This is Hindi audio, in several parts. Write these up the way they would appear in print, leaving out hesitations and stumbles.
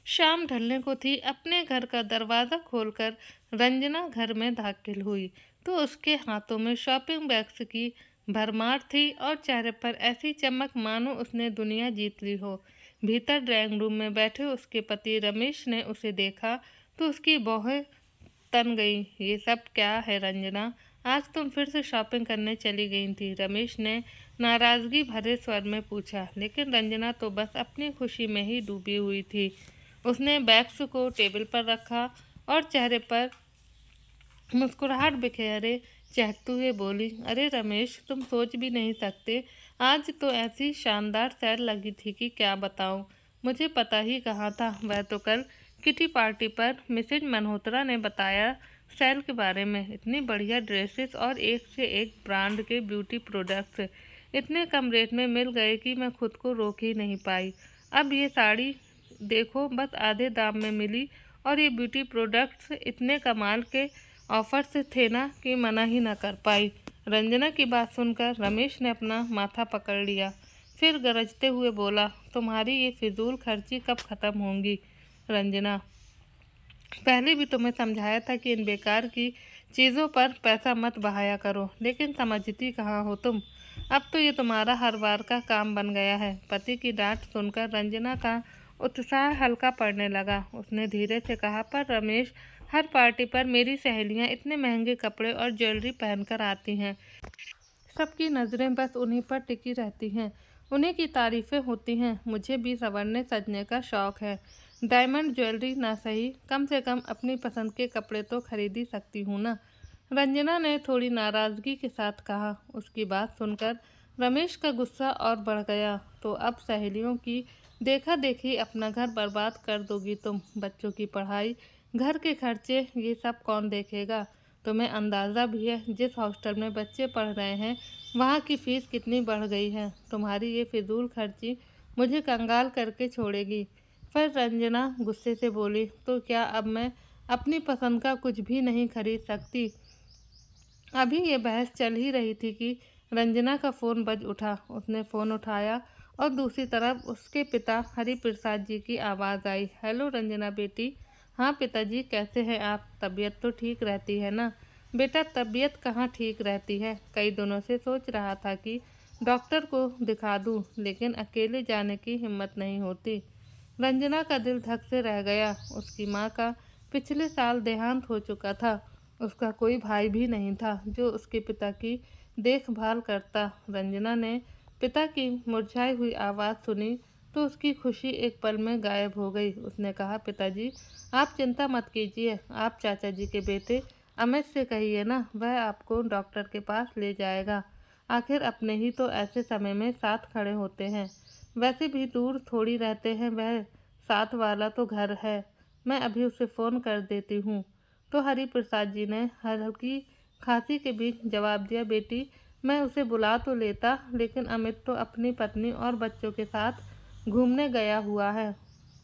शाम ढलने को थी। अपने घर का दरवाज़ा खोलकर रंजना घर में दाखिल हुई तो उसके हाथों में शॉपिंग बैग्स की भरमार थी और चेहरे पर ऐसी चमक मानो उसने दुनिया जीत ली हो। भीतर ड्राइंग रूम में बैठे उसके पति रमेश ने उसे देखा तो उसकी भौहें तन गई। ये सब क्या है रंजना? आज तुम फिर से शॉपिंग करने चली गई थी? रमेश ने नाराजगी भरे स्वर में पूछा। लेकिन रंजना तो बस अपनी खुशी में ही डूबी हुई थी। उसने बैग्स को टेबल पर रखा और चेहरे पर मुस्कुराहट बिखेरे चहकते हुए बोली, अरे रमेश, तुम सोच भी नहीं सकते, आज तो ऐसी शानदार सैर लगी थी कि क्या बताऊं। मुझे पता ही कहाँ था। वह तो कल किटी पार्टी पर मिसेज मल्होत्रा ने बताया सेल के बारे में। इतनी बढ़िया ड्रेसेस और एक से एक ब्रांड के ब्यूटी प्रोडक्ट्स इतने कम रेट में मिल गए कि मैं खुद को रोक ही नहीं पाई। अब ये साड़ी देखो, बस आधे दाम में मिली और ये ब्यूटी प्रोडक्ट्स इतने कमाल के ऑफर्स थे ना कि मना ही ना कर पाई। रंजना की बात सुनकर रमेश ने अपना माथा पकड़ लिया। फिर गरजते हुए बोला, तुम्हारी ये फिजूल खर्ची कब खत्म होंगी रंजना? पहले भी तुम्हें समझाया था कि इन बेकार की चीज़ों पर पैसा मत बहाया करो, लेकिन समझती कहाँ हो तुम। अब तो ये तुम्हारा हर बार का काम बन गया है। पति की डांट सुनकर रंजना का उत्साह हल्का पड़ने लगा। उसने धीरे से कहा, पर रमेश, हर पार्टी पर मेरी सहेलियां इतने महंगे कपड़े और ज्वेलरी पहनकर आती हैं। सबकी नज़रें बस उन्हीं पर टिकी रहती हैं, उन्हीं की तारीफ़ें होती हैं। मुझे भी संवरने सजने का शौक़ है। डायमंड ज्वेलरी ना सही, कम से कम अपनी पसंद के कपड़े तो खरीद ही सकती हूँ ना। रंजना ने थोड़ी नाराज़गी के साथ कहा। उसकी बात सुनकर रमेश का गुस्सा और बढ़ गया। तो अब सहेलियों की देखा देखी अपना घर बर्बाद कर दोगी तुम? बच्चों की पढ़ाई, घर के खर्चे, ये सब कौन देखेगा? तुम्हें अंदाज़ा भी है जिस हॉस्टल में बच्चे पढ़ रहे हैं वहाँ की फ़ीस कितनी बढ़ गई है? तुम्हारी ये फिजूल खर्ची मुझे कंगाल करके छोड़ेगी। फिर रंजना गुस्से से बोली, तो क्या अब मैं अपनी पसंद का कुछ भी नहीं खरीद सकती? अभी ये बहस चल ही रही थी कि रंजना का फ़ोन बज उठा। उसने फ़ोन उठाया और दूसरी तरफ उसके पिता हरिप्रसाद जी की आवाज़ आई। हेलो रंजना बेटी। हाँ पिताजी, कैसे हैं आप? तबीयत तो ठीक रहती है ना? बेटा, तबीयत कहाँ ठीक रहती है। कई दिनों से सोच रहा था कि डॉक्टर को दिखा दूँ, लेकिन अकेले जाने की हिम्मत नहीं होती। रंजना का दिल धक से रह गया। उसकी माँ का पिछले साल देहांत हो चुका था। उसका कोई भाई भी नहीं था जो उसके पिता की देखभाल करता। रंजना ने पिता की मुरझाई हुई आवाज़ सुनी तो उसकी खुशी एक पल में गायब हो गई। उसने कहा, पिताजी, आप चिंता मत कीजिए। आप चाचा जी के बेटे अमित से कहिए ना, वह आपको डॉक्टर के पास ले जाएगा। आखिर अपने ही तो ऐसे समय में साथ खड़े होते हैं। वैसे भी दूर थोड़ी रहते हैं, वह साथ वाला तो घर है। मैं अभी उसे फ़ोन कर देती हूँ। तो हरिप्रसाद जी ने हल्की खांसी के बीच जवाब दिया, बेटी, मैं उसे बुला तो लेता, लेकिन अमित तो अपनी पत्नी और बच्चों के साथ घूमने गया हुआ है।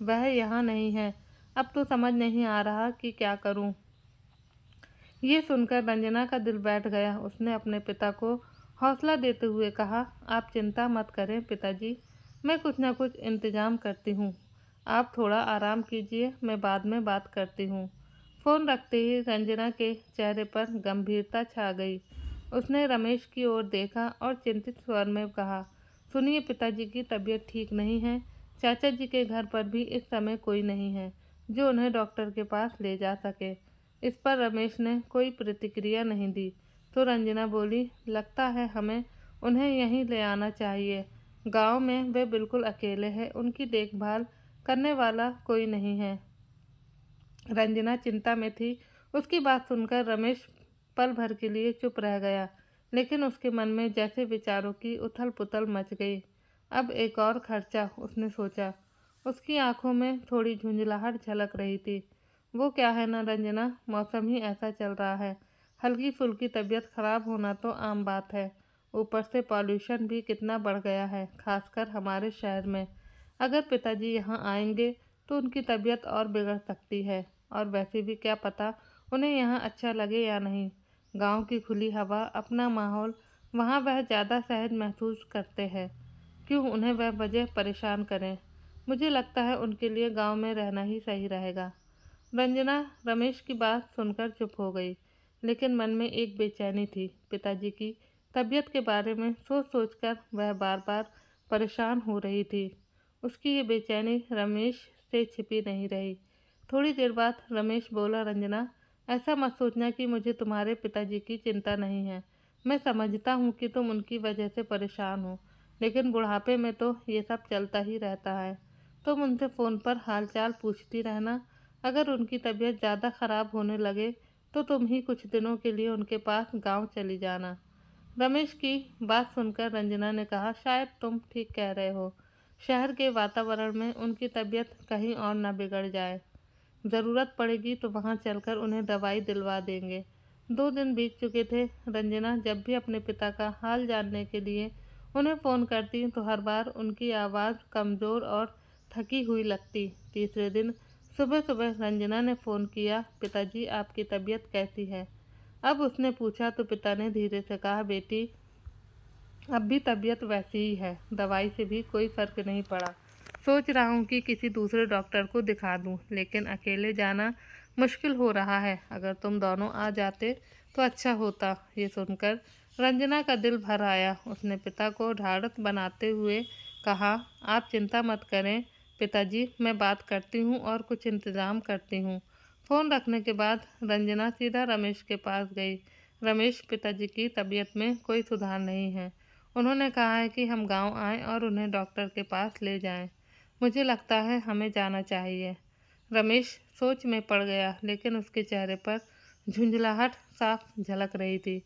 वह यहाँ नहीं है। अब तो समझ नहीं आ रहा कि क्या करूँ। ये सुनकर रंजना का दिल बैठ गया। उसने अपने पिता को हौसला देते हुए कहा, आप चिंता मत करें पिताजी, मैं कुछ ना कुछ इंतज़ाम करती हूँ। आप थोड़ा आराम कीजिए, मैं बाद में बात करती हूँ। फ़ोन रखते ही रंजना के चेहरे पर गंभीरता छा गई। उसने रमेश की ओर देखा और चिंतित स्वर में कहा, सुनिए पिताजी की तबीयत ठीक नहीं है। चाचा जी के घर पर भी इस समय कोई नहीं है जो उन्हें डॉक्टर के पास ले जा सके। इस पर रमेश ने कोई प्रतिक्रिया नहीं दी। तो रंजना बोली, लगता है हमें उन्हें यहीं ले आना चाहिए। गांव में वे बिल्कुल अकेले हैं, उनकी देखभाल करने वाला कोई नहीं है। रंजना चिंता में थी। उसकी बात सुनकर रमेश पल भर के लिए चुप रह गया, लेकिन उसके मन में जैसे विचारों की उथल पुथल मच गई। अब एक और खर्चा, उसने सोचा। उसकी आंखों में थोड़ी झुंझलाहट झलक रही थी। वो क्या है ना रंजना, मौसम ही ऐसा चल रहा है। हल्की फुल्की तबीयत खराब होना तो आम बात है। ऊपर से पॉल्यूशन भी कितना बढ़ गया है, खासकर हमारे शहर में। अगर पिताजी यहाँ आएंगे तो उनकी तबीयत और बिगड़ सकती है। और वैसे भी क्या पता उन्हें यहाँ अच्छा लगे या नहीं। गांव की खुली हवा, अपना माहौल, वहाँ वह ज़्यादा सहज महसूस करते हैं। क्यों उन्हें वह वजह परेशान करें। मुझे लगता है उनके लिए गांव में रहना ही सही रहेगा। रंजना रमेश की बात सुनकर चुप हो गई, लेकिन मन में एक बेचैनी थी। पिताजी की तबीयत के बारे में सोच सोचकर वह बार बार परेशान हो रही थी। उसकी ये बेचैनी रमेश से छिपी नहीं रही। थोड़ी देर बाद रमेश बोला, रंजना, ऐसा मत सोचना कि मुझे तुम्हारे पिताजी की चिंता नहीं है। मैं समझता हूँ कि तुम उनकी वजह से परेशान हो, लेकिन बुढ़ापे में तो ये सब चलता ही रहता है। तुम उनसे फ़ोन पर हालचाल पूछती रहना। अगर उनकी तबीयत ज़्यादा ख़राब होने लगे तो तुम ही कुछ दिनों के लिए उनके पास गांव चली जाना। रमेश की बात सुनकर रंजना ने कहा, शायद तुम ठीक कह रहे हो। शहर के वातावरण में उनकी तबीयत कहीं और न बिगड़ जाए। ज़रूरत पड़ेगी तो वहाँ चलकर उन्हें दवाई दिलवा देंगे। 2 दिन बीत चुके थे। रंजना जब भी अपने पिता का हाल जानने के लिए उन्हें फ़ोन करती तो हर बार उनकी आवाज़ कमज़ोर और थकी हुई लगती। तीसरे दिन सुबह सुबह रंजना ने फ़ोन किया, पिताजी आपकी तबीयत कैसी है? अब उसने पूछा तो पिता ने धीरे से कहा, बेटी अब भी तबीयत वैसी ही है, दवाई से भी कोई फ़र्क नहीं पड़ा। सोच रहा हूँ कि किसी दूसरे डॉक्टर को दिखा दूँ, लेकिन अकेले जाना मुश्किल हो रहा है। अगर तुम दोनों आ जाते तो अच्छा होता। ये सुनकर रंजना का दिल भर आया। उसने पिता को ढाढ़स बनाते हुए कहा, आप चिंता मत करें पिताजी, मैं बात करती हूँ और कुछ इंतज़ाम करती हूँ। फ़ोन रखने के बाद रंजना सीधा रमेश के पास गई। रमेश, पिताजी की तबीयत में कोई सुधार नहीं है। उन्होंने कहा है कि हम गांव आएं और उन्हें डॉक्टर के पास ले जाएं। मुझे लगता है हमें जाना चाहिए। रमेश सोच में पड़ गया, लेकिन उसके चेहरे पर झुंझलाहट साफ झलक रही थी।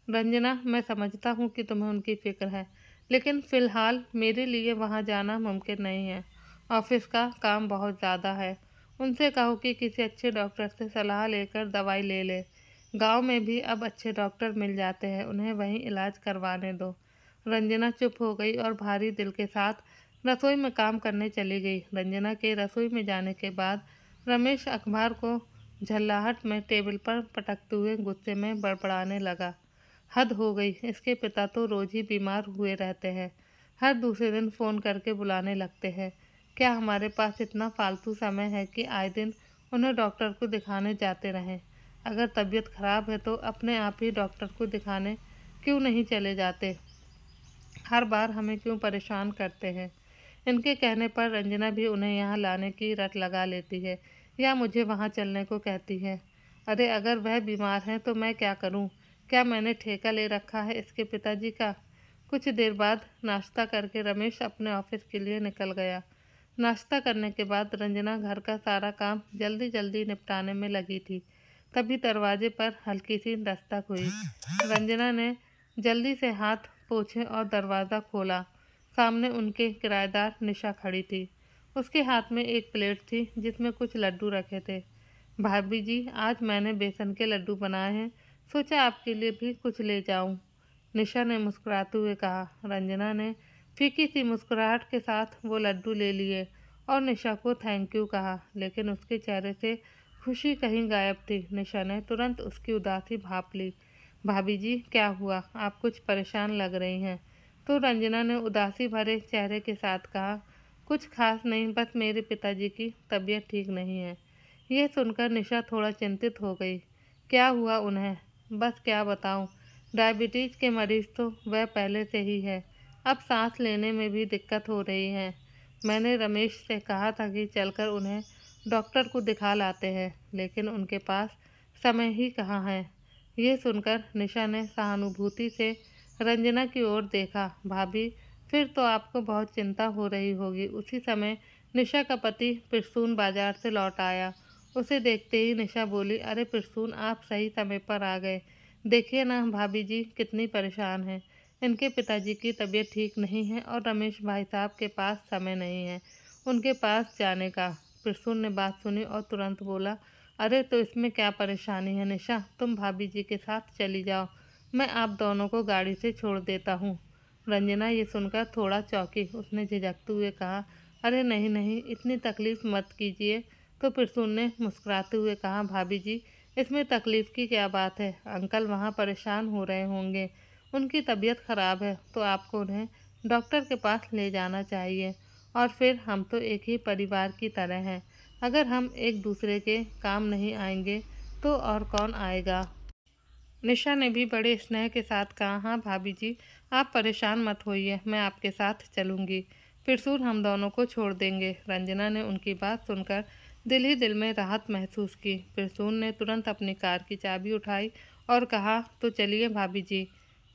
रंजना, मैं समझता हूँ कि तुम्हें उनकी फ़िक्र है, लेकिन फ़िलहाल मेरे लिए वहाँ जाना मुमकिन नहीं है। ऑफिस का काम बहुत ज़्यादा है। उनसे कहो कि किसी अच्छे डॉक्टर से सलाह लेकर दवाई ले ले। गांव में भी अब अच्छे डॉक्टर मिल जाते हैं, उन्हें वहीं इलाज करवाने दो। रंजना चुप हो गई और भारी दिल के साथ रसोई में काम करने चली गई। रंजना के रसोई में जाने के बाद रमेश अखबार को झल्लाहट में टेबल पर पटकते हुए गुस्से में बड़बड़ाने लगा, हद हो गई, इसके पिता तो रोज ही बीमार हुए रहते हैं, हर दूसरे दिन फ़ोन करके बुलाने लगते हैं। क्या हमारे पास इतना फालतू समय है कि आए दिन उन्हें डॉक्टर को दिखाने जाते रहें? अगर तबीयत खराब है तो अपने आप ही डॉक्टर को दिखाने क्यों नहीं चले जाते? हर बार हमें क्यों परेशान करते हैं? इनके कहने पर रंजना भी उन्हें यहाँ लाने की रट लगा लेती है या मुझे वहाँ चलने को कहती है। अरे अगर वह बीमार है तो मैं क्या करूँ? क्या मैंने ठेका ले रखा है इसके पिताजी का? कुछ देर बाद नाश्ता करके रमेश अपने ऑफिस के लिए निकल गया। नाश्ता करने के बाद रंजना घर का सारा काम जल्दी जल्दी निपटाने में लगी थी। तभी दरवाजे पर हल्की सी दस्तक हुई। रंजना ने जल्दी से हाथ पोंछे और दरवाज़ा खोला। सामने उनके किराएदार निशा खड़ी थी। उसके हाथ में एक प्लेट थी जिसमें कुछ लड्डू रखे थे। भाभी जी, आज मैंने बेसन के लड्डू बनाए हैं, सोचा आपके लिए भी कुछ ले जाऊं। निशा ने मुस्कुराते हुए कहा। रंजना ने फीकी सी मुस्कुराहट के साथ वो लड्डू ले लिए और निशा को थैंक यू कहा, लेकिन उसके चेहरे से खुशी कहीं गायब थी। निशा ने तुरंत उसकी उदासी भांप ली। भाभी जी, क्या हुआ? आप कुछ परेशान लग रही हैं। तो रंजना ने उदासी भरे चेहरे के साथ कहा, कुछ खास नहीं, बस मेरे पिताजी की तबीयत ठीक नहीं है। यह सुनकर निशा थोड़ा चिंतित हो गई। क्या हुआ उन्हें? बस क्या बताऊं, डायबिटीज़ के मरीज़ तो वह पहले से ही है, अब सांस लेने में भी दिक्कत हो रही है। मैंने रमेश से कहा था कि चलकर उन्हें डॉक्टर को दिखा लाते हैं, लेकिन उनके पास समय ही कहाँ है। ये सुनकर निशा ने सहानुभूति से रंजना की ओर देखा। भाभी, फिर तो आपको बहुत चिंता हो रही होगी। उसी समय निशा का पति पिरसून बाजार से लौट आया। उसे देखते ही निशा बोली, अरे पिरसून, आप सही समय पर आ गए। देखिए ना भाभी जी कितनी परेशान हैं। इनके पिताजी की तबीयत ठीक नहीं है और रमेश भाई साहब के पास समय नहीं है उनके पास जाने का। पिरसून ने बात सुनी और तुरंत बोला, अरे तो इसमें क्या परेशानी है निशा, तुम भाभी जी के साथ चली जाओ, मैं आप दोनों को गाड़ी से छोड़ देता हूँ। रंजना ये सुनकर थोड़ा चौंकी। उसने झिझकते हुए कहा, अरे नहीं नहीं, इतनी तकलीफ़ मत कीजिए। तो पिरसून ने मुस्कुराते हुए कहा, भाभी जी, इसमें तकलीफ़ की क्या बात है? अंकल वहाँ परेशान हो रहे होंगे, उनकी तबीयत ख़राब है, तो आपको उन्हें डॉक्टर के पास ले जाना चाहिए। और फिर हम तो एक ही परिवार की तरह हैं। अगर हम एक दूसरे के काम नहीं आएंगे तो और कौन आएगा। निशा ने भी बड़े स्नेह के साथ कहा, हाँ भाभी जी, आप परेशान मत होइए, मैं आपके साथ चलूंगी। फिरसूर हम दोनों को छोड़ देंगे। रंजना ने उनकी बात सुनकर दिल ही दिल में राहत महसूस की। फिरसूर ने तुरंत अपनी कार की चाबी उठाई और कहा, तो चलिए भाभी जी,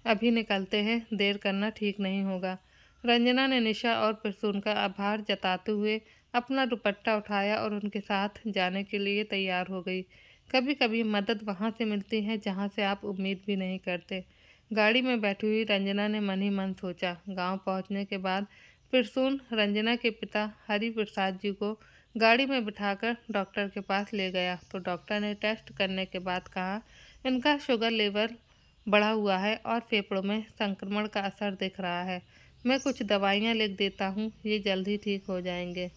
अभी निकलते हैं, देर करना ठीक नहीं होगा। रंजना ने निशा और फिरसूर का आभार जताते हुए अपना दुपट्टा उठाया और उनके साथ जाने के लिए तैयार हो गई। कभी कभी मदद वहाँ से मिलती है जहाँ से आप उम्मीद भी नहीं करते। गाड़ी में बैठी हुई रंजना ने मन ही मन सोचा। गांव पहुँचने के बाद फिरसून रंजना के पिता हरि प्रसाद जी को गाड़ी में बिठाकर डॉक्टर के पास ले गया तो डॉक्टर ने टेस्ट करने के बाद कहा, इनका शुगर लेवल बढ़ा हुआ है और फेफड़ों में संक्रमण का असर दिख रहा है। मैं कुछ दवाइयाँ लिख देता हूँ, ये जल्द ही ठीक हो जाएंगे।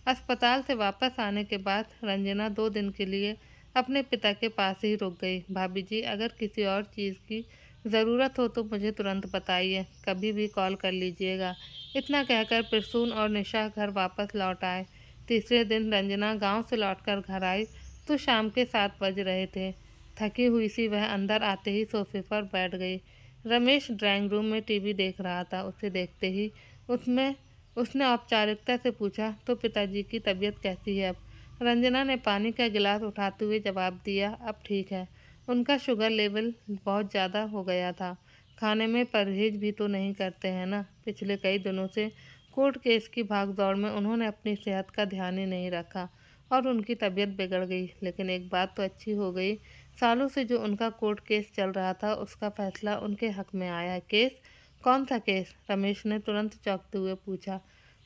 अस्पताल से वापस आने के बाद रंजना 2 दिन के लिए अपने पिता के पास ही रुक गई। भाभी जी, अगर किसी और चीज़ की ज़रूरत हो तो मुझे तुरंत बताइए, कभी भी कॉल कर लीजिएगा। इतना कहकर प्रसून और निशा घर वापस लौट आए। तीसरे दिन रंजना गांव से लौटकर घर आई तो शाम के 7 बज रहे थे। थकी हुई सी वह अंदर आते ही सोफे पर बैठ गई। रमेश ड्राइंग रूम में टीवी देख रहा था। उसे देखते ही उसमें उसने औपचारिकता से पूछा, तो पिताजी की तबीयत कैसी है अब? रंजना ने पानी का गिलास उठाते हुए जवाब दिया, अब ठीक है। उनका शुगर लेवल बहुत ज़्यादा हो गया था। खाने में परहेज भी तो नहीं करते हैं ना। पिछले कई दिनों से कोर्ट केस की भागदौड़ में उन्होंने अपनी सेहत का ध्यान ही नहीं रखा और उनकी तबीयत बिगड़ गई। लेकिन एक बात तो अच्छी हो गई, सालों से जो उनका कोर्ट केस चल रहा था उसका फैसला उनके हक में आया। केस? कौन सा केस? रमेश ने तुरंत चौंकते हुए पूछा।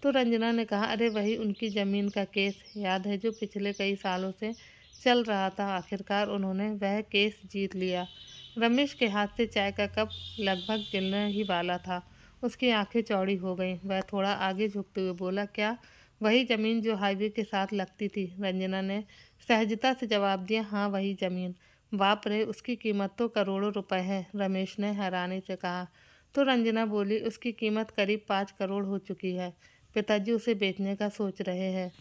तो रंजना ने कहा, अरे वही उनकी ज़मीन का केस, याद है, जो पिछले कई सालों से चल रहा था। आखिरकार उन्होंने वह केस जीत लिया। रमेश के हाथ से चाय का कप लगभग गिरने ही वाला था। उसकी आंखें चौड़ी हो गईं। वह थोड़ा आगे झुकते हुए बोला, क्या वही ज़मीन जो हाईवे के साथ लगती थी? रंजना ने सहजता से जवाब दिया, हाँ वही ज़मीन। बाप रे, उसकी कीमत तो करोड़ों रुपए है, रमेश ने हैरानी से कहा। तो रंजना बोली, उसकी कीमत करीब 5 करोड़ हो चुकी है। पिताजी उसे बेचने का सोच रहे हैं।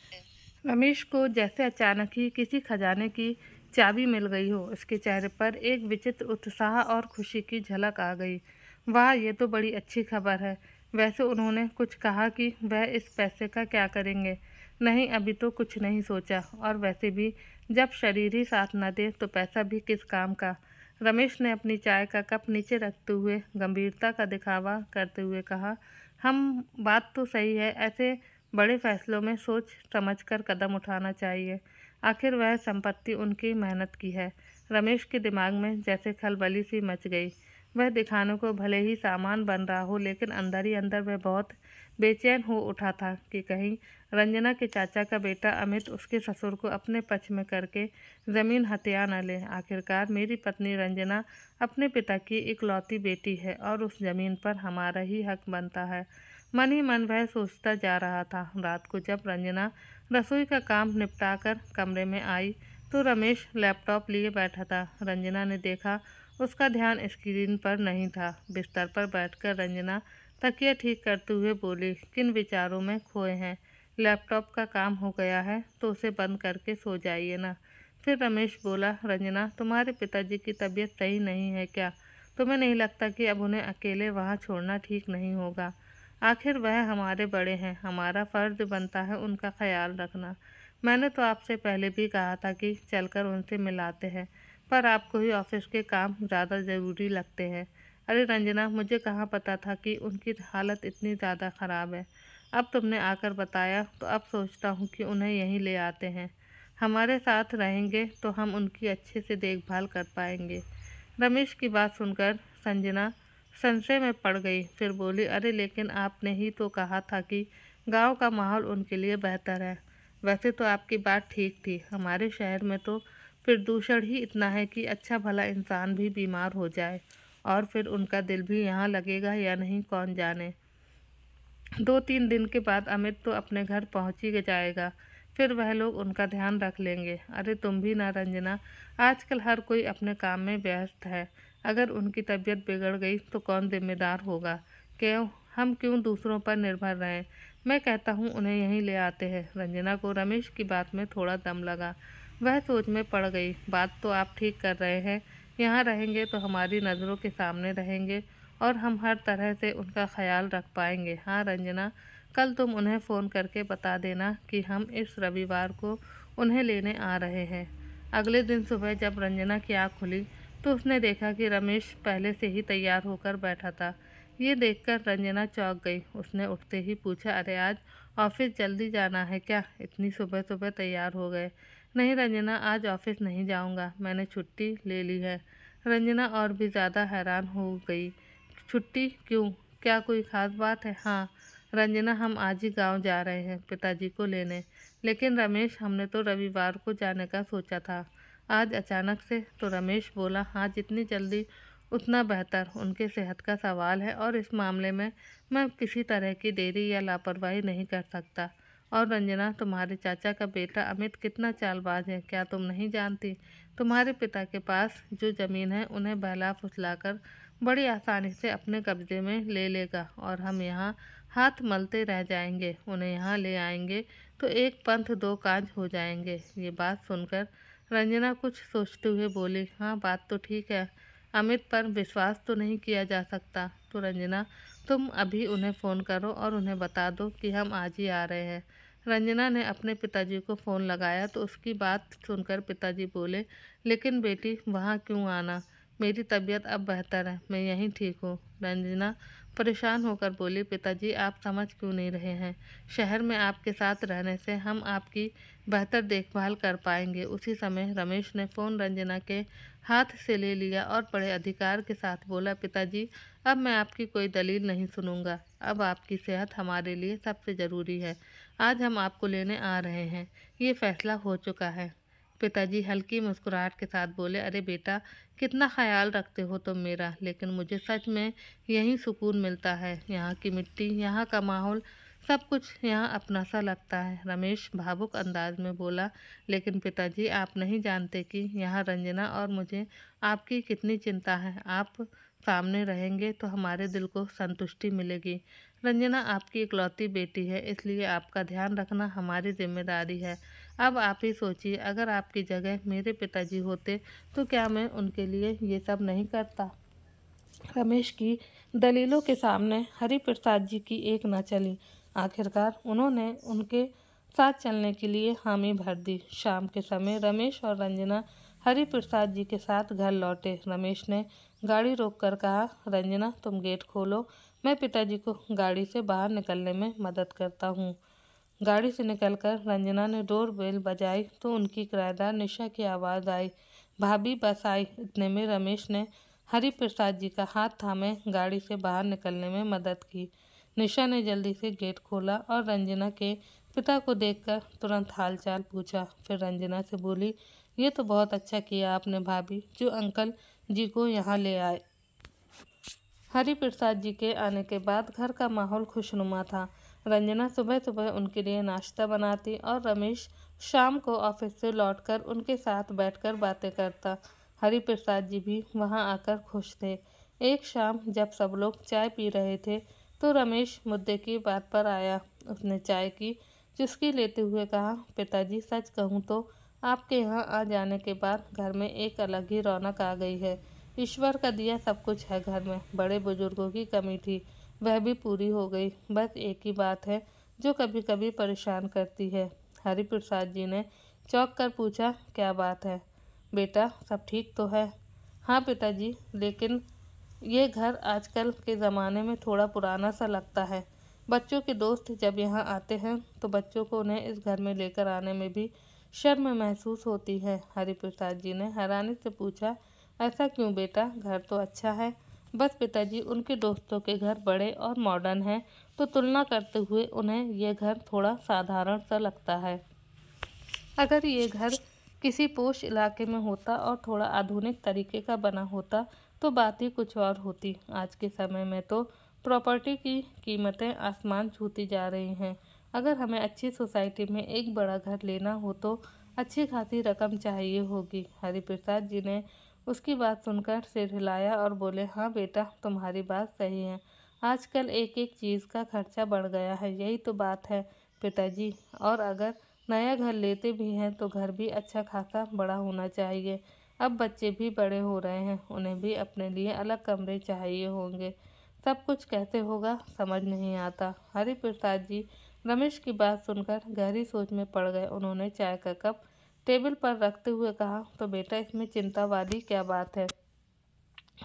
रमेश को जैसे अचानक ही किसी खजाने की चाबी मिल गई हो। उसके चेहरे पर एक विचित्र उत्साह और खुशी की झलक आ गई। वाह, ये तो बड़ी अच्छी खबर है। वैसे उन्होंने कुछ कहा कि वह इस पैसे का क्या करेंगे? नहीं, अभी तो कुछ नहीं सोचा। और वैसे भी जब शरीर ही साथ न दे तो पैसा भी किस काम का। रमेश ने अपनी चाय का कप नीचे रखते हुए गंभीरता का दिखावा करते हुए कहा, हम बात तो सही है, ऐसे बड़े फैसलों में सोच समझकर कदम उठाना चाहिए। आखिर वह संपत्ति उनकी मेहनत की है। रमेश के दिमाग में जैसे खलबली सी मच गई। वह दिखाने को भले ही सामान बन रहा हो, लेकिन अंदर ही अंदर वह बहुत बेचैन हो उठा था कि कहीं रंजना के चाचा का बेटा अमित उसके ससुर को अपने पक्ष में करके ज़मीन हथिया न ले। आखिरकार मेरी पत्नी रंजना अपने पिता की इकलौती बेटी है और उस ज़मीन पर हमारा ही हक बनता है। मन ही मन वह सोचता जा रहा था। रात को जब रंजना रसोई का काम निपटाकर कमरे में आई तो रमेश लैपटॉप लिए बैठा था। रंजना ने देखा उसका ध्यान स्क्रीन पर नहीं था। बिस्तर पर बैठकर रंजना तकिया ठीक करते हुए बोली, किन विचारों में खोए हैं? लैपटॉप का काम हो गया है तो उसे बंद करके सो जाइए ना। फिर रमेश बोला, रंजना, तुम्हारे पिताजी की तबीयत सही नहीं है क्या? तुम्हें नहीं लगता कि अब उन्हें अकेले वहाँ छोड़ना ठीक नहीं होगा? आखिर वह हमारे बड़े हैं, हमारा फ़र्ज़ बनता है उनका ख्याल रखना। मैंने तो आपसे पहले भी कहा था कि चलकर उनसे मिलाते हैं, पर आपको ही ऑफिस के काम ज़्यादा ज़रूरी लगते हैं। अरे रंजना, मुझे कहाँ पता था कि उनकी हालत इतनी ज़्यादा ख़राब है। अब तुमने आकर बताया तो अब सोचता हूँ कि उन्हें यहीं ले आते हैं। हमारे साथ रहेंगे तो हम उनकी अच्छे से देखभाल कर पाएंगे। रमेश की बात सुनकर संजना संशय में पड़ गई। फिर बोली, अरे लेकिन आपने ही तो कहा था कि गांव का माहौल उनके लिए बेहतर है। वैसे तो आपकी बात ठीक थी। हमारे शहर में तो प्रदूषण ही इतना है कि अच्छा भला इंसान भी बीमार हो जाए और फिर उनका दिल भी यहाँ लगेगा या नहीं कौन जाने। 2-3 दिन के बाद अमित तो अपने घर पहुँच ही जाएगा। फिर वह लोग उनका ध्यान रख लेंगे। अरे तुम भी ना रंजना, आजकल हर कोई अपने काम में व्यस्त है। अगर उनकी तबीयत बिगड़ गई तो कौन जिम्मेदार होगा? क्यों हम क्यों दूसरों पर निर्भर रहें? मैं कहता हूँ उन्हें यहीं ले आते हैं। रंजना को रमेश की बात में थोड़ा दम लगा। वह सोच में पड़ गई। बात तो आप ठीक कर रहे हैं, यहाँ रहेंगे तो हमारी नज़रों के सामने रहेंगे और हम हर तरह से उनका ख्याल रख पाएंगे। हाँ रंजना, कल तुम उन्हें फ़ोन करके बता देना कि हम इस रविवार को उन्हें लेने आ रहे हैं। अगले दिन सुबह जब रंजना की आँख खुली तो उसने देखा कि रमेश पहले से ही तैयार होकर बैठा था। ये देखकर रंजना चौंक गई। उसने उठते ही पूछा, अरे आज ऑफिस जल्दी जाना है क्या? इतनी सुबह सुबह तैयार हो गए? नहीं रंजना, आज ऑफिस नहीं जाऊंगा, मैंने छुट्टी ले ली है। रंजना और भी ज़्यादा हैरान हो गई। छुट्टी क्यों? क्या कोई ख़ास बात है? हाँ रंजना, हम आज ही गांव जा रहे हैं पिताजी को लेने। लेकिन रमेश, हमने तो रविवार को जाने का सोचा था, आज अचानक से। तो रमेश बोला, हाँ जितनी जल्दी उतना बेहतर। उनके सेहत का सवाल है और इस मामले में मैं किसी तरह की देरी या लापरवाही नहीं कर सकता। और रंजना, तुम्हारे चाचा का बेटा अमित कितना चालबाज है, क्या तुम नहीं जानती? तुम्हारे पिता के पास जो ज़मीन है उन्हें बहला फुसलाकर बड़ी आसानी से अपने कब्जे में ले लेगा और हम यहाँ हाथ मलते रह जाएंगे। उन्हें यहाँ ले आएंगे तो एक पंथ दो काज हो जाएंगे। ये बात सुनकर रंजना कुछ सोचते हुए बोली, हाँ बात तो ठीक है, अमित पर विश्वास तो नहीं किया जा सकता। तो रंजना, तुम अभी उन्हें फ़ोन करो और उन्हें बता दो कि हम आज ही आ रहे हैं। रंजना ने अपने पिताजी को फ़ोन लगाया तो उसकी बात सुनकर पिताजी बोले, लेकिन बेटी वहाँ क्यों आना? मेरी तबीयत अब बेहतर है, मैं यहीं ठीक हूँ। रंजना परेशान होकर बोली, पिताजी आप समझ क्यों नहीं रहे हैं? शहर में आपके साथ रहने से हम आपकी बेहतर देखभाल कर पाएंगे। उसी समय रमेश ने फ़ोन रंजना के हाथ से ले लिया और बड़े अधिकार के साथ बोला, पिताजी अब मैं आपकी कोई दलील नहीं सुनूंगा। अब आपकी सेहत हमारे लिए सबसे ज़रूरी है। आज हम आपको लेने आ रहे हैं, ये फैसला हो चुका है। पिताजी हल्की मुस्कुराहट के साथ बोले, अरे बेटा, कितना ख्याल रखते हो तुम मेरा। लेकिन मुझे सच में यहीं सुकून मिलता है। यहाँ की मिट्टी, यहाँ का माहौल, सब कुछ यहाँ अपना सा लगता है। रमेश भावुक अंदाज में बोला, लेकिन पिताजी आप नहीं जानते कि यहाँ रंजना और मुझे आपकी कितनी चिंता है। आप सामने रहेंगे तो हमारे दिल को संतुष्टि मिलेगी। रंजना आपकी इकलौती बेटी है, इसलिए आपका ध्यान रखना हमारी जिम्मेदारी है। अब आप ही सोचिए, अगर आपकी जगह मेरे पिताजी होते तो क्या मैं उनके लिए ये सब नहीं करता? रमेश की दलीलों के सामने हरिप्रसाद जी की एक न चली। आखिरकार उन्होंने उनके साथ चलने के लिए हामी भर दी। शाम के समय रमेश और रंजना हरिप्रसाद जी के साथ घर लौटे। रमेश ने गाड़ी रोककर कहा, रंजना तुम गेट खोलो, मैं पिताजी को गाड़ी से बाहर निकलने में मदद करता हूँ। गाड़ी से निकलकर रंजना ने डोर बेल बजाई तो उनकी किराएदार निशा की आवाज़ आई, भाभी बस आई। इतने में रमेश ने हरिप्रसाद जी का हाथ थामे गाड़ी से बाहर निकलने में मदद की। निशा ने जल्दी से गेट खोला और रंजना के पिता को देखकर तुरंत हालचाल पूछा। फिर रंजना से बोली, ये तो बहुत अच्छा किया आपने भाभी, जो अंकल जी को यहाँ ले आए। हरिप्रसाद जी के आने के बाद घर का माहौल खुशनुमा था। रंजना सुबह सुबह उनके लिए नाश्ता बनाती और रमेश शाम को ऑफिस से लौटकर उनके साथ बैठकर बातें करता। हरिप्रसाद जी भी वहां आकर खुश थे। एक शाम जब सब लोग चाय पी रहे थे तो रमेश मुद्दे की बात पर आया। उसने चाय की चुस्की लेते हुए कहा, पिताजी सच कहूँ तो आपके यहाँ आ जाने के बाद घर में एक अलग ही रौनक आ गई है। ईश्वर का दिया सब कुछ है घर में। बड़े बुजुर्गों की कमी थी, वह भी पूरी हो गई। बस एक ही बात है जो कभी कभी परेशान करती है। हरिप्रसाद जी ने चौंक कर पूछा, क्या बात है बेटा, सब ठीक तो है? हाँ पिताजी, लेकिन ये घर आजकल के ज़माने में थोड़ा पुराना सा लगता है। बच्चों के दोस्त जब यहाँ आते हैं तो बच्चों को उन्हें इस घर में लेकर आने में भी शर्म महसूस होती है। हरिप्रसाद जी ने हैरानी से पूछा, ऐसा क्यों बेटा, घर तो अच्छा है। बस पिताजी, उनके दोस्तों के घर बड़े और मॉडर्न हैं तो तुलना करते हुए उन्हें यह घर थोड़ा साधारण सा लगता है। अगर ये घर किसी पोश इलाके में होता और थोड़ा आधुनिक तरीके का बना होता तो बात ही कुछ और होती। आज के समय में तो प्रॉपर्टी की कीमतें आसमान छूती जा रही हैं। अगर हमें अच्छी सोसाइटी में एक बड़ा घर लेना हो तो अच्छी खासी रकम चाहिए होगी। हरिप्रसाद जी ने उसकी बात सुनकर सिर हिलाया और बोले, हाँ बेटा, तुम्हारी बात सही है। आजकल एक एक चीज़ का खर्चा बढ़ गया है, यही तो बात है पिताजी। और अगर नया घर लेते भी हैं तो घर भी अच्छा खासा बड़ा होना चाहिए। अब बच्चे भी बड़े हो रहे हैं, उन्हें भी अपने लिए अलग कमरे चाहिए होंगे। सब कुछ कैसे होगा समझ नहीं आता। हरिप्रसाद जी रमेश की बात सुनकर गहरी सोच में पड़ गए। उन्होंने चाय का कप टेबल पर रखते हुए कहा, तो बेटा इसमें चिंता वाली क्या बात है?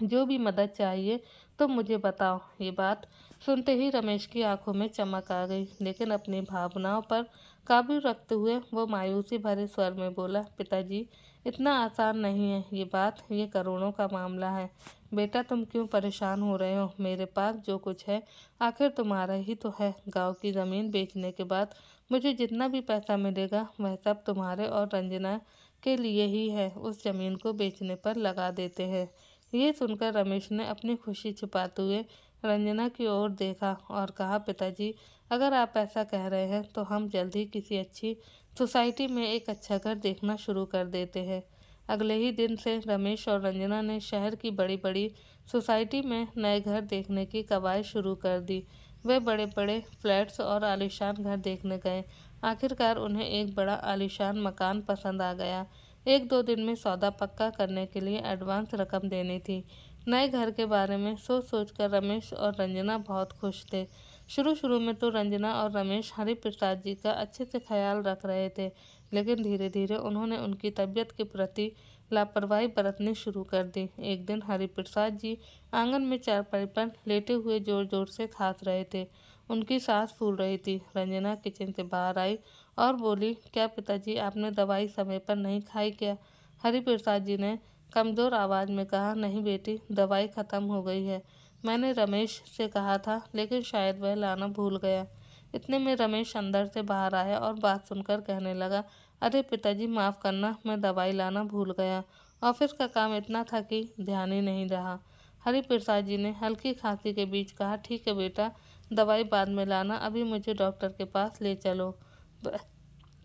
जो भी मदद चाहिए तो मुझे बताओ। ये बात सुनते ही रमेश की आंखों में चमक आ गई, लेकिन अपनी भावनाओं पर काबू रखते हुए वो मायूसी भरे स्वर में बोला, पिताजी इतना आसान नहीं है ये बात, ये करोड़ों का मामला है। बेटा तुम क्यों परेशान हो रहे हो? मेरे पास जो कुछ है आखिर तुम्हारा ही तो है। गांव की ज़मीन बेचने के बाद मुझे जितना भी पैसा मिलेगा वह सब तुम्हारे और रंजना के लिए ही है। उस ज़मीन को बेचने पर लगा देते हैं। ये सुनकर रमेश ने अपनी खुशी छिपाते हुए रंजना की ओर देखा और कहा, पिताजी अगर आप ऐसा कह रहे हैं तो हम जल्द ही किसी अच्छी सोसाइटी में एक अच्छा घर देखना शुरू कर देते हैं। अगले ही दिन से रमेश और रंजना ने शहर की बड़ी बड़ी सोसाइटी में नए घर देखने की कवायद शुरू कर दी। वे बड़े बड़े फ्लैट्स और आलीशान घर देखने गए। आखिरकार उन्हें एक बड़ा आलीशान मकान पसंद आ गया। एक दो दिन में सौदा पक्का करने के लिए एडवांस रकम देनी थी। नए घर के बारे में सोच सोचकर रमेश और रंजना बहुत खुश थे। शुरू शुरू में तो रंजना और रमेश हरिप्रसाद जी का अच्छे से ख्याल रख रहे थे, लेकिन धीरे धीरे उन्होंने उनकी तबीयत के प्रति लापरवाही बरतनी शुरू कर दी। एक दिन हरिप्रसाद जी आंगन में चारपाई पर लेटे हुए जोर जोर से खांस रहे थे। उनकी सांस फूल रही थी। रंजना किचन से बाहर आई और बोली, क्या पिताजी आपने दवाई समय पर नहीं खाई क्या? हरिप्रसाद जी ने कमज़ोर आवाज़ में कहा, नहीं बेटी, दवाई ख़त्म हो गई है। मैंने रमेश से कहा था लेकिन शायद वह लाना भूल गया। इतने में रमेश अंदर से बाहर आया और बात सुनकर कहने लगा, अरे पिताजी माफ़ करना, मैं दवाई लाना भूल गया। ऑफिस का काम इतना था कि ध्यान ही नहीं रहा। हरिप्रसाद जी ने हल्की खांसी के बीच कहा, ठीक है बेटा, दवाई बाद में लाना, अभी मुझे डॉक्टर के पास ले चलो।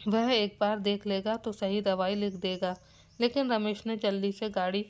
वह एक बार देख लेगा तो सही दवाई लिख देगा। लेकिन रमेश ने जल्दी से गाड़ी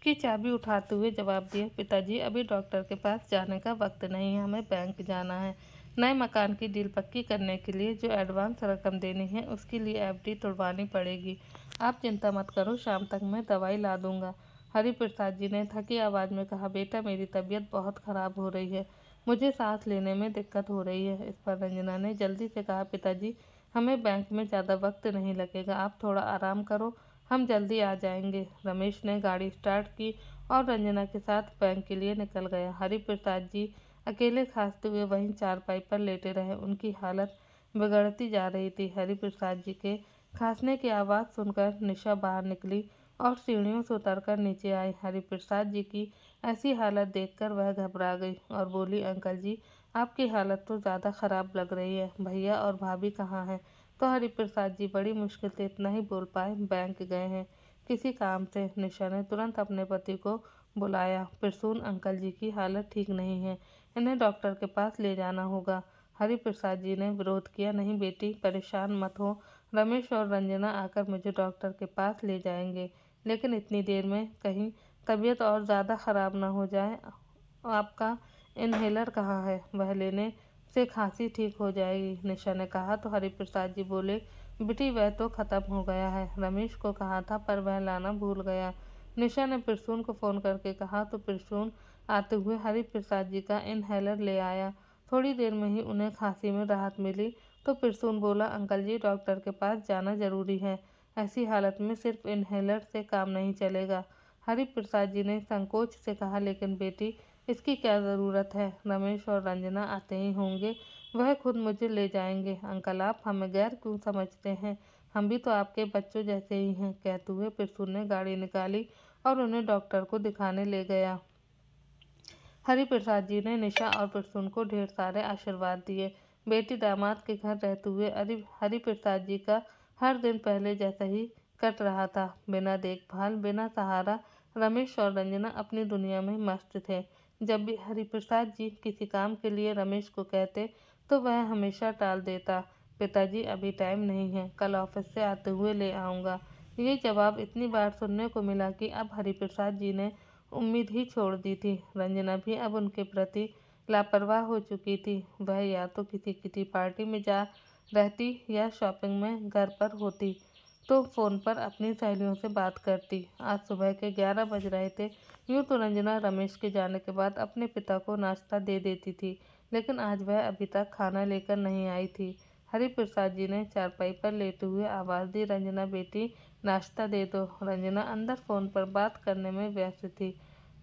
की चाबी उठाते हुए जवाब दिया, पिताजी अभी डॉक्टर के पास जाने का वक्त नहीं है, हमें बैंक जाना है। नए मकान की डील पक्की करने के लिए जो एडवांस रकम देनी है उसके लिए एफडी तुड़वानी पड़ेगी। आप चिंता मत करो, शाम तक मैं दवाई ला दूंगा। हरिप्रसाद जी ने थकी आवाज़ में कहा, बेटा मेरी तबीयत बहुत ख़राब हो रही है, मुझे सांस लेने में दिक्कत हो रही है। इस पर रंजना ने जल्दी से कहा, पिताजी हमें बैंक में ज़्यादा वक्त नहीं लगेगा, आप थोड़ा आराम करो, हम जल्दी आ जाएंगे। रमेश ने गाड़ी स्टार्ट की और रंजना के साथ बैंक के लिए निकल गया। हरिप्रसाद जी अकेले खांसते हुए वहीं चारपाई पर लेटे रहे। उनकी हालत बिगड़ती जा रही थी। हरिप्रसाद जी के खांसने की आवाज़ सुनकर निशा बाहर निकली और सीढ़ियों से उतरकर नीचे आई। हरिप्रसाद जी की ऐसी हालत देखकर वह घबरा गई और बोली, अंकल जी आपकी हालत तो ज़्यादा ख़राब लग रही है, भैया और भाभी कहाँ हैं? तो हरिप्रसाद जी बड़ी मुश्किल से इतना ही बोल पाए, बैंक गए हैं किसी काम से। निशा ने तुरंत अपने पति को बुलाया। प्रसून अंकल जी की हालत ठीक नहीं है, इन्हें डॉक्टर के पास ले जाना होगा। हरिप्रसाद जी ने विरोध किया, नहीं बेटी परेशान मत हो, रमेश और रंजना आकर मुझे डॉक्टर के पास ले जाएंगे, लेकिन इतनी देर में कहीं तबीयत और ज़्यादा ख़राब ना हो जाए। आपका इनहेलर कहाँ है? वह लेने से खांसी ठीक हो जाएगी, निशा ने कहा। तो हरिप्रसाद जी बोले, बेटी वह तो ख़त्म हो गया है, रमेश को कहा था पर वह लाना भूल गया। निशा ने प्रसून को फ़ोन करके कहा तो प्रसून आते हुए हरिप्रसाद जी का इनहेलर ले आया। थोड़ी देर में ही उन्हें खांसी में राहत मिली। तो प्रसून बोला, अंकल जी डॉक्टर के पास जाना ज़रूरी है, ऐसी हालत में सिर्फ इनहेलर से काम नहीं चलेगा। हरिप्रसाद जी ने संकोच से कहा, लेकिन बेटी इसकी क्या ज़रूरत है, रमेश और रंजना आते ही होंगे, वह खुद मुझे ले जाएंगे। अंकल आप हमें गैर क्यों समझते हैं, हम भी तो आपके बच्चों जैसे ही हैं। कहते हुए प्रसून ने गाड़ी निकाली और उन्हें डॉक्टर को दिखाने ले गया। हरिप्रसाद जी ने निशा और प्रसून को ढेर सारे आशीर्वाद दिए। बेटी दामाद के घर रहते हुए हरिप्रसाद जी का हर दिन पहले जैसा ही कट रहा था। बिना देखभाल, बिना सहारा, रमेश और रंजना अपनी दुनिया में मस्त थे। जब भी हरिप्रसाद जी किसी काम के लिए रमेश को कहते तो वह हमेशा टाल देता, पिताजी अभी टाइम नहीं है, कल ऑफिस से आते हुए ले आऊँगा। ये जवाब इतनी बार सुनने को मिला कि अब हरिप्रसाद जी ने उम्मीद ही छोड़ दी थी। रंजना भी अब उनके प्रति लापरवाह हो चुकी थी। वह या तो किसी किटी पार्टी में जा रहती या शॉपिंग में घर पर होती तो फ़ोन पर अपनी सहेलियों से बात करती। आज सुबह के 11 बज रहे थे। यूँ तो रंजना रमेश के जाने के बाद अपने पिता को नाश्ता दे देती थी, लेकिन आज वह अभी तक खाना लेकर नहीं आई थी। हरिप्रसाद जी ने चारपाई पर लेटे हुए आवाज़ दी, रंजना बेटी, नाश्ता दे दो। रंजना अंदर फ़ोन पर बात करने में व्यस्त थी।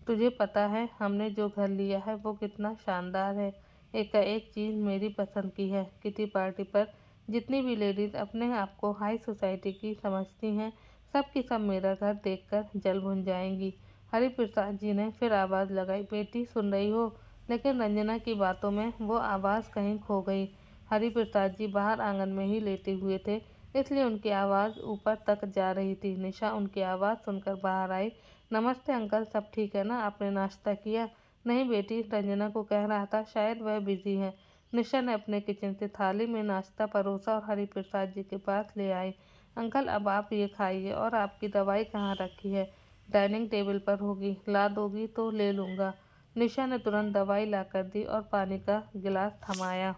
तुझे पता है हमने जो घर लिया है वो कितना शानदार है। एकाएक चीज़ मेरी पसंद की है। किटी पार्टी पर जितनी भी लेडीज़ अपने आप को हाई सोसाइटी की समझती हैं, सब की सब मेरा घर देखकर जल भुन जाएंगी। हरिप्रसाद जी ने फिर आवाज़ लगाई, बेटी सुन रही हो? लेकिन रंजना की बातों में वो आवाज़ कहीं खो गई। हरिप्रसाद जी बाहर आंगन में ही लेटे हुए थे, इसलिए उनकी आवाज़ ऊपर तक जा रही थी। निशा उनकी आवाज़ सुनकर बाहर आई। नमस्ते अंकल, सब ठीक है ना? आपने नाश्ता किया? नहीं बेटी, रंजना को कह रहा था, शायद वह बिजी है। निशा ने अपने किचन से थाली में नाश्ता परोसा और हरिप्रसाद जी के पास ले आई। अंकल अब आप ये खाइए। और आपकी दवाई कहाँ रखी है? डाइनिंग टेबल पर होगी, ला दोगी तो ले लूँगा। निशा ने तुरंत दवाई लाकर दी और पानी का गिलास थमाया।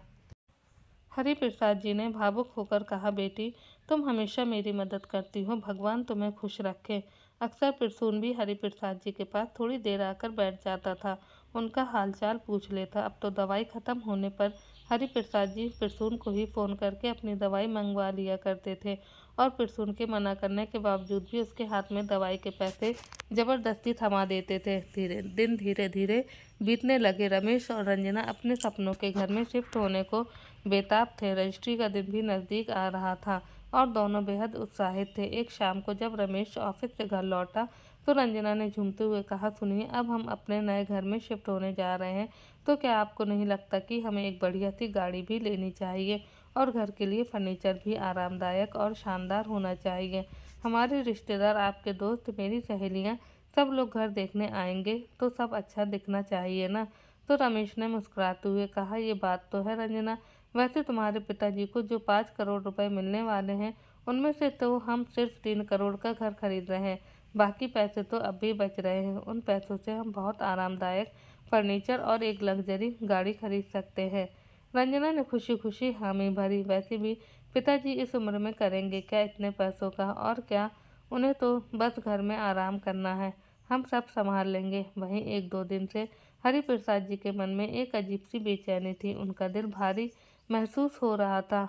हरिप्रसाद जी ने भावुक होकर कहा, बेटी तुम हमेशा मेरी मदद करती हो, भगवान तुम्हें खुश रखे। अक्सर प्रसून भी हरिप्रसाद जी के पास थोड़ी देर आकर बैठ जाता था, उनका हालचाल पूछ लेता। अब तो दवाई खत्म होने पर हरिप्रसाद जी प्रसून को ही फ़ोन करके अपनी दवाई मंगवा लिया करते थे और प्रसून के मना करने के बावजूद भी उसके हाथ में दवाई के पैसे ज़बरदस्ती थमा देते थे। धीरे धीरे बीतने लगे। रमेश और रंजना अपने सपनों के घर में शिफ्ट होने को बेताब थे। रजिस्ट्री का दिन भी नज़दीक आ रहा था और दोनों बेहद उत्साहित थे। एक शाम को जब रमेश ऑफिस से घर लौटा तो रंजना ने झूमते हुए कहा, सुनिए, अब हम अपने नए घर में शिफ्ट होने जा रहे हैं, तो क्या आपको नहीं लगता कि हमें एक बढ़िया सी गाड़ी भी लेनी चाहिए और घर के लिए फर्नीचर भी आरामदायक और शानदार होना चाहिए। हमारे रिश्तेदार, आपके दोस्त, मेरी सहेलियाँ, सब लोग घर देखने आएंगे तो सब अच्छा दिखना चाहिए ना? तो रमेश ने मुस्कुराते हुए कहा, ये बात तो है रंजना, वैसे तुम्हारे पिताजी को जो 5 करोड़ रुपए मिलने वाले हैं, उनमें से तो हम सिर्फ 3 करोड़ का घर खरीद रहे हैं। बाकी पैसे तो अब भी बच रहे हैं। उन पैसों से हम बहुत आरामदायक फर्नीचर और एक लग्जरी गाड़ी खरीद सकते हैं। रंजना ने खुशी खुशी हामी भरी। वैसे भी पिताजी इस उम्र में करेंगे क्या इतने पैसों का? और क्या, उन्हें तो बस घर में आराम करना है, हम सब संभाल लेंगे। वहीं 1-2 दिन से हरिप्रसाद जी के मन में एक अजीब सी बेचैनी थी। उनका दिल भारी महसूस हो रहा था,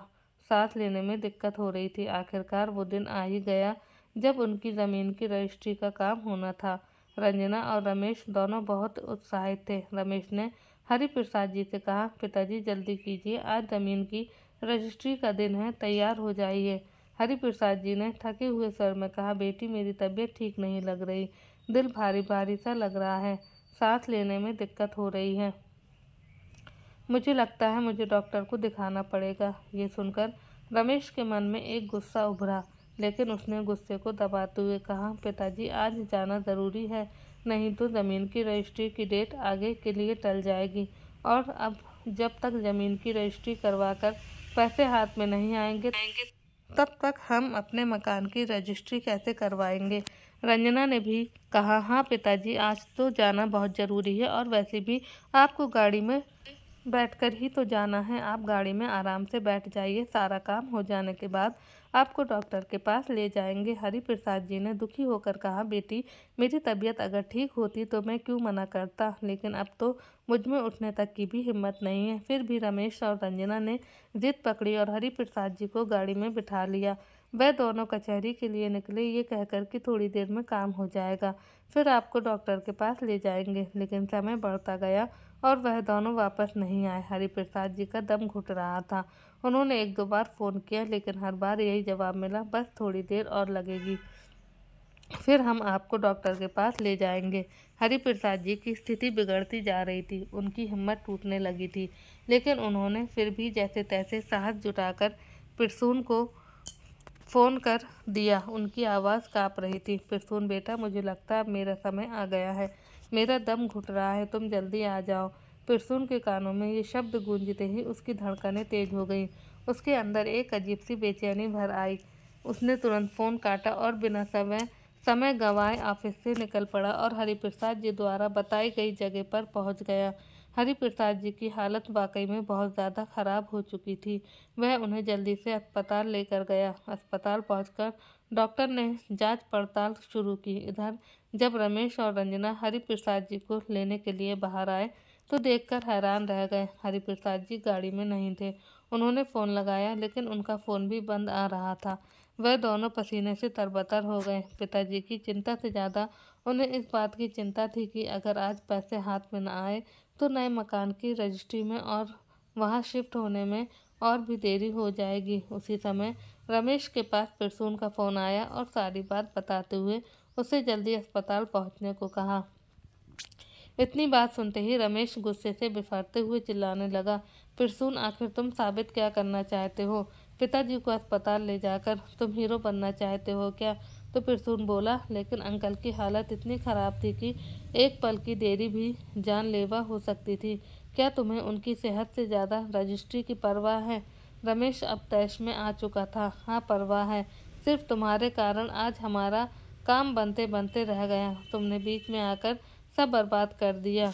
सांस लेने में दिक्कत हो रही थी। आखिरकार वो दिन आ ही गया जब उनकी ज़मीन की रजिस्ट्री का काम होना था। रंजना और रमेश दोनों बहुत उत्साहित थे। रमेश ने हरिप्रसाद जी से कहा, पिताजी जल्दी कीजिए, आज ज़मीन की रजिस्ट्री का दिन है, तैयार हो जाइए। हरिप्रसाद जी ने थके हुए स्वर में कहा, बेटी मेरी तबीयत ठीक नहीं लग रही, दिल भारी भारी सा लग रहा है, सांस लेने में दिक्कत हो रही है, मुझे लगता है मुझे डॉक्टर को दिखाना पड़ेगा। ये सुनकर रमेश के मन में एक गुस्सा उभरा, लेकिन उसने गुस्से को दबाते हुए कहा, पिताजी आज जाना ज़रूरी है, नहीं तो ज़मीन की रजिस्ट्री की डेट आगे के लिए टल जाएगी और अब जब तक ज़मीन की रजिस्ट्री करवाकर पैसे हाथ में नहीं आएंगे तब तक हम अपने मकान की रजिस्ट्री कैसे करवाएंगे? रंजना ने भी कहा, हाँ पिताजी, आज तो जाना बहुत ज़रूरी है और वैसे भी आपको गाड़ी में बैठकर ही तो जाना है। आप गाड़ी में आराम से बैठ जाइए, सारा काम हो जाने के बाद आपको डॉक्टर के पास ले जाएंगे। हरिप्रसाद जी ने दुखी होकर कहा, बेटी मेरी तबीयत अगर ठीक होती तो मैं क्यों मना करता, लेकिन अब तो मुझ में उठने तक की भी हिम्मत नहीं है। फिर भी रमेश और रंजना ने जिद पकड़ी और हरिप्रसाद जी को गाड़ी में बिठा लिया। वह दोनों कचहरी के लिए निकले, ये कहकर कि थोड़ी देर में काम हो जाएगा, फिर आपको डॉक्टर के पास ले जाएंगे। लेकिन समय बढ़ता गया और वह दोनों वापस नहीं आए। हरिप्रसाद जी का दम घुट रहा था। उन्होंने 1-2 बार फ़ोन किया, लेकिन हर बार यही जवाब मिला, बस थोड़ी देर और लगेगी, फिर हम आपको डॉक्टर के पास ले जाएंगे। हरिप्रसाद जी की स्थिति बिगड़ती जा रही थी, उनकी हिम्मत टूटने लगी थी, लेकिन उन्होंने फिर भी जैसे तैसे साहस जुटाकर प्रसून को फ़ोन कर दिया। उनकी आवाज़ काँप रही थी, प्रसून बेटा, मुझे लगता है अब मेरा समय आ गया है, मेरा दम घुट रहा है, तुम जल्दी आ जाओ। प्रसून के कानों में ये शब्द गूंजते ही उसकी धड़कनें तेज हो गईं। उसके अंदर एक अजीब सी बेचैनी भर आई। उसने तुरंत फ़ोन काटा और बिना समय गंवाए ऑफिस से निकल पड़ा और हरिप्रसाद जी द्वारा बताई गई जगह पर पहुंच गया। हरिप्रसाद जी की हालत वाकई में बहुत ज़्यादा खराब हो चुकी थी। वह उन्हें जल्दी से अस्पताल लेकर गया। अस्पताल पहुंचकर डॉक्टर ने जांच पड़ताल शुरू की। इधर जब रमेश और रंजना हरिप्रसाद जी को लेने के लिए बाहर आए तो देखकर हैरान रह गए। हरिप्रसाद जी गाड़ी में नहीं थे। उन्होंने फ़ोन लगाया लेकिन उनका फ़ोन भी बंद आ रहा था। वह दोनों पसीने से तरबतर हो गए। पिताजी की चिंता से ज़्यादा उन्हें इस बात की चिंता थी कि अगर आज पैसे हाथ में न आए तो नए मकान की रजिस्ट्री में और वहां शिफ्ट होने में और भी देरी हो जाएगी। उसी समय रमेश के पास प्रसून का फ़ोन आया और सारी बात बताते हुए उसे जल्दी अस्पताल पहुंचने को कहा। इतनी बात सुनते ही रमेश गुस्से से बिफरते हुए चिल्लाने लगा, प्रसून आखिर तुम साबित क्या करना चाहते हो? पिताजी को अस्पताल ले जाकर तुम हीरो बनना चाहते हो क्या? तो प्रसून बोला, लेकिन अंकल की हालत इतनी खराब थी कि एक पल की देरी भी जानलेवा हो सकती थी। क्या तुम्हें उनकी सेहत से ज़्यादा रजिस्ट्री की परवाह है? रमेश अब तैश में आ चुका था। हाँ, परवाह है। सिर्फ तुम्हारे कारण आज हमारा काम बनते बनते रह गया। तुमने बीच में आकर सब बर्बाद कर दिया।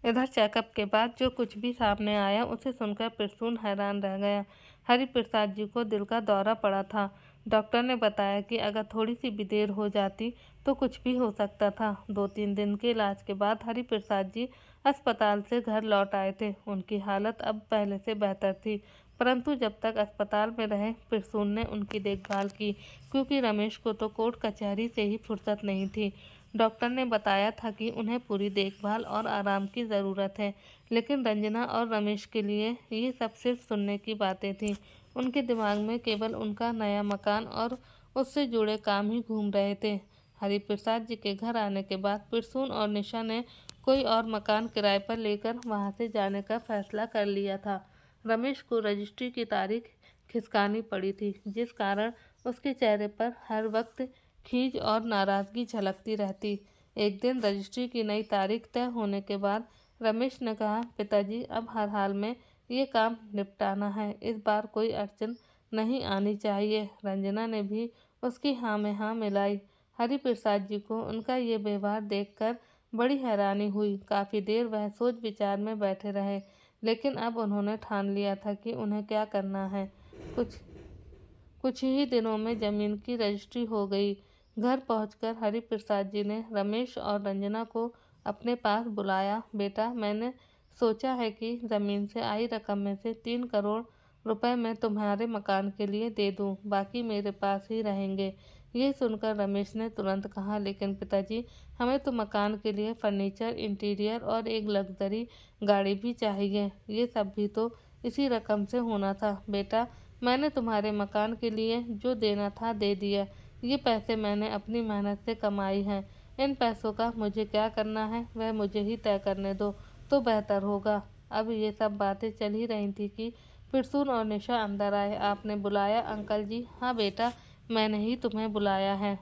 इधर चेकअप के बाद जो कुछ भी सामने आया उसे सुनकर प्रसून हैरान रह गया। हरिप्रसाद जी को दिल का दौरा पड़ा था। डॉक्टर ने बताया कि अगर थोड़ी सी भी देर हो जाती तो कुछ भी हो सकता था। 2-3 दिन के इलाज के बाद हरिप्रसाद जी अस्पताल से घर लौट आए थे। उनकी हालत अब पहले से बेहतर थी, परंतु जब तक अस्पताल में रहे प्रसून ने उनकी देखभाल की, क्योंकि रमेश को तो कोर्ट कचहरी से ही फुर्सत नहीं थी। डॉक्टर ने बताया था कि उन्हें पूरी देखभाल और आराम की ज़रूरत है, लेकिन रंजना और रमेश के लिए ये सब सिर्फ सुनने की बातें थीं। उनके दिमाग में केवल उनका नया मकान और उससे जुड़े काम ही घूम रहे थे। हरिप्रसाद जी के घर आने के बाद प्रसून और निशा ने कोई और मकान किराए पर लेकर वहां से जाने का फैसला कर लिया था। रमेश को रजिस्ट्री की तारीख खिसकानी पड़ी थी, जिस कारण उसके चेहरे पर हर वक्त खीज और नाराज़गी झलकती रहती। एक दिन रजिस्ट्री की नई तारीख तय होने के बाद रमेश ने कहा, पिताजी अब हर हाल में ये काम निपटाना है, इस बार कोई अड़चन नहीं आनी चाहिए। रंजना ने भी उसकी हाँ में हाँ मिलाई। हरिप्रसाद जी को उनका ये व्यवहार देखकर बड़ी हैरानी हुई। काफ़ी देर वह सोच विचार में बैठे रहे, लेकिन अब उन्होंने ठान लिया था कि उन्हें क्या करना है। कुछ ही दिनों में ज़मीन की रजिस्ट्री हो गई। घर पहुंचकर हरिप्रसाद जी ने रमेश और रंजना को अपने पास बुलाया। बेटा, मैंने सोचा है कि ज़मीन से आई रकम में से 3 करोड़ रुपए मैं तुम्हारे मकान के लिए दे दूं, बाकी मेरे पास ही रहेंगे। ये सुनकर रमेश ने तुरंत कहा, लेकिन पिताजी, हमें तो मकान के लिए फर्नीचर, इंटीरियर और एक लग्जरी गाड़ी भी चाहिए। ये सब भी तो इसी रकम से होना था। बेटा, मैंने तुम्हारे मकान के लिए जो देना था दे दिया। ये पैसे मैंने अपनी मेहनत से कमाई हैं। इन पैसों का मुझे क्या करना है वह मुझे ही तय करने दो तो बेहतर होगा। अब ये सब बातें चल ही रही थी कि प्रसून और निशा अंदर आए। आपने बुलाया अंकल जी? हाँ बेटा, मैंने ही तुम्हें बुलाया है।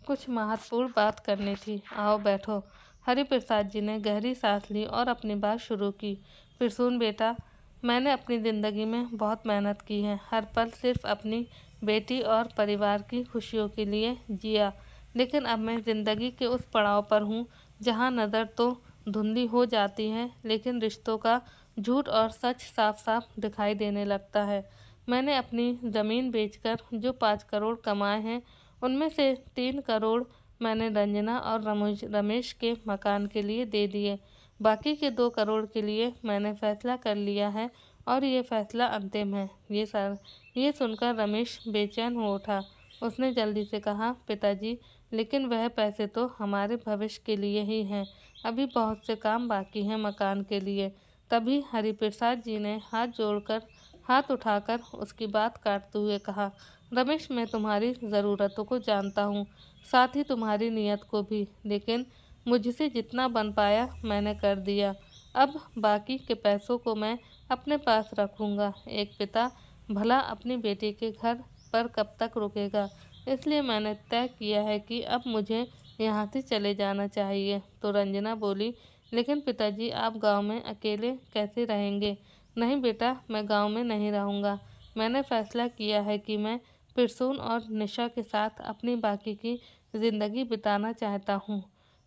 कुछ महत्वपूर्ण बात करनी थी। आओ बैठो। हरिप्रसाद जी ने गहरी सांस ली और अपनी बात शुरू की। प्रसून बेटा, मैंने अपनी ज़िंदगी में बहुत मेहनत की है। हर पल सिर्फ अपनी बेटी और परिवार की खुशियों के लिए जिया, लेकिन अब मैं ज़िंदगी के उस पड़ाव पर हूँ जहाँ नज़र तो धुंधली हो जाती है, लेकिन रिश्तों का झूठ और सच साफ साफ दिखाई देने लगता है। मैंने अपनी ज़मीन बेचकर जो 5 करोड़ कमाए हैं, उनमें से 3 करोड़ मैंने रंजना और रमेश के मकान के लिए दे दिए। बाकी के 2 करोड़ के लिए मैंने फैसला कर लिया है और ये फैसला अंतिम है। ये सुनकर रमेश बेचैन हो उठा। उसने जल्दी से कहा, पिताजी, लेकिन वह पैसे तो हमारे भविष्य के लिए ही हैं। अभी बहुत से काम बाकी हैं मकान के लिए। तभी हरिप्रसाद जी ने हाथ उठाकर उसकी बात काटते हुए कहा, रमेश, मैं तुम्हारी ज़रूरतों को जानता हूँ, साथ ही तुम्हारी नीयत को भी, लेकिन मुझसे जितना बन पाया मैंने कर दिया। अब बाकी के पैसों को मैं अपने पास रखूँगा। एक पिता भला अपनी बेटी के घर पर कब तक रुकेगा? इसलिए मैंने तय किया है कि अब मुझे यहाँ से चले जाना चाहिए। तो रंजना बोली, लेकिन पिताजी, आप गांव में अकेले कैसे रहेंगे? नहीं बेटा, मैं गांव में नहीं रहूँगा। मैंने फैसला किया है कि मैं प्रसून और निशा के साथ अपनी बाकी की ज़िंदगी बिताना चाहता हूँ।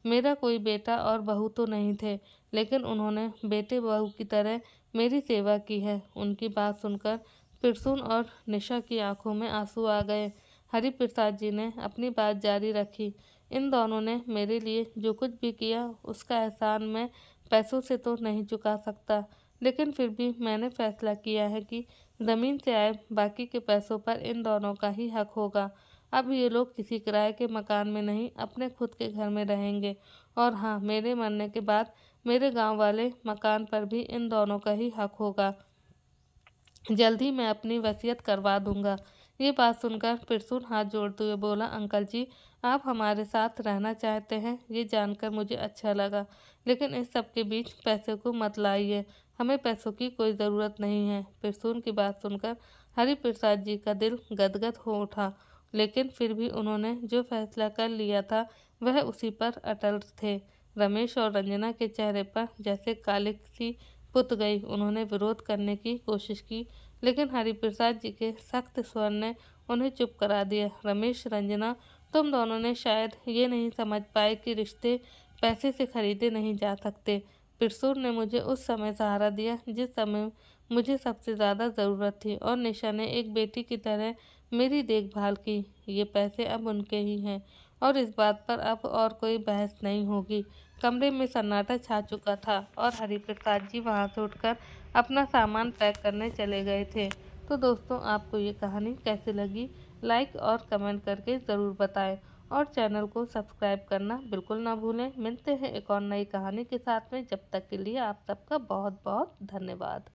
मेरा कोई बेटा और बहू तो नहीं थे, लेकिन उन्होंने बेटे बहू की तरह मेरी सेवा की है। उनकी बात सुनकर पिरसुन और निशा की आंखों में आंसू आ गए। हरिप्रसाद जी ने अपनी बात जारी रखी। इन दोनों ने मेरे लिए जो कुछ भी किया उसका एहसान मैं पैसों से तो नहीं चुका सकता, लेकिन फिर भी मैंने फैसला किया है कि ज़मीन से आए बाकी के पैसों पर इन दोनों का ही हक होगा। अब ये लोग किसी किराए के मकान में नहीं, अपने खुद के घर में रहेंगे। और हाँ, मेरे मरने के बाद मेरे गांव वाले मकान पर भी इन दोनों का ही हक होगा। जल्द ही मैं अपनी वसीयत करवा दूंगा। ये बात सुनकर पिरसुन हाथ जोड़ते हुए बोला, अंकल जी, आप हमारे साथ रहना चाहते हैं, ये जानकर मुझे अच्छा लगा, लेकिन इस सब के बीच पैसे को मत लाइए। हमें पैसों की कोई ज़रूरत नहीं है। पिरसुन की बात सुनकर हरिप्रसाद जी का दिल गदगद हो उठा, लेकिन फिर भी उन्होंने जो फैसला कर लिया था वह उसी पर अटल थे। रमेश और रंजना के चेहरे पर जैसे कालिक सी पुत गई। उन्होंने विरोध करने की कोशिश की, लेकिन हरिप्रसाद जी के सख्त स्वर ने उन्हें चुप करा दिया। रमेश, रंजना, तुम दोनों ने शायद ये नहीं समझ पाए कि रिश्ते पैसे से खरीदे नहीं जा सकते। पिरसुन ने मुझे उस समय सहारा दिया जिस समय मुझे सबसे ज़्यादा ज़रूरत थी, और निशा ने एक बेटी की तरह मेरी देखभाल की। ये पैसे अब उनके ही हैं और इस बात पर अब और कोई बहस नहीं होगी। कमरे में सन्नाटा छा चुका था और हरिप्रसाद जी वहां से उठकर अपना सामान पैक करने चले गए थे। तो दोस्तों, आपको ये कहानी कैसी लगी, लाइक और कमेंट करके ज़रूर बताएं, और चैनल को सब्सक्राइब करना बिल्कुल ना भूलें। मिलते हैं एक और नई कहानी के साथ में। जब तक के लिए आप सबका बहुत बहुत धन्यवाद।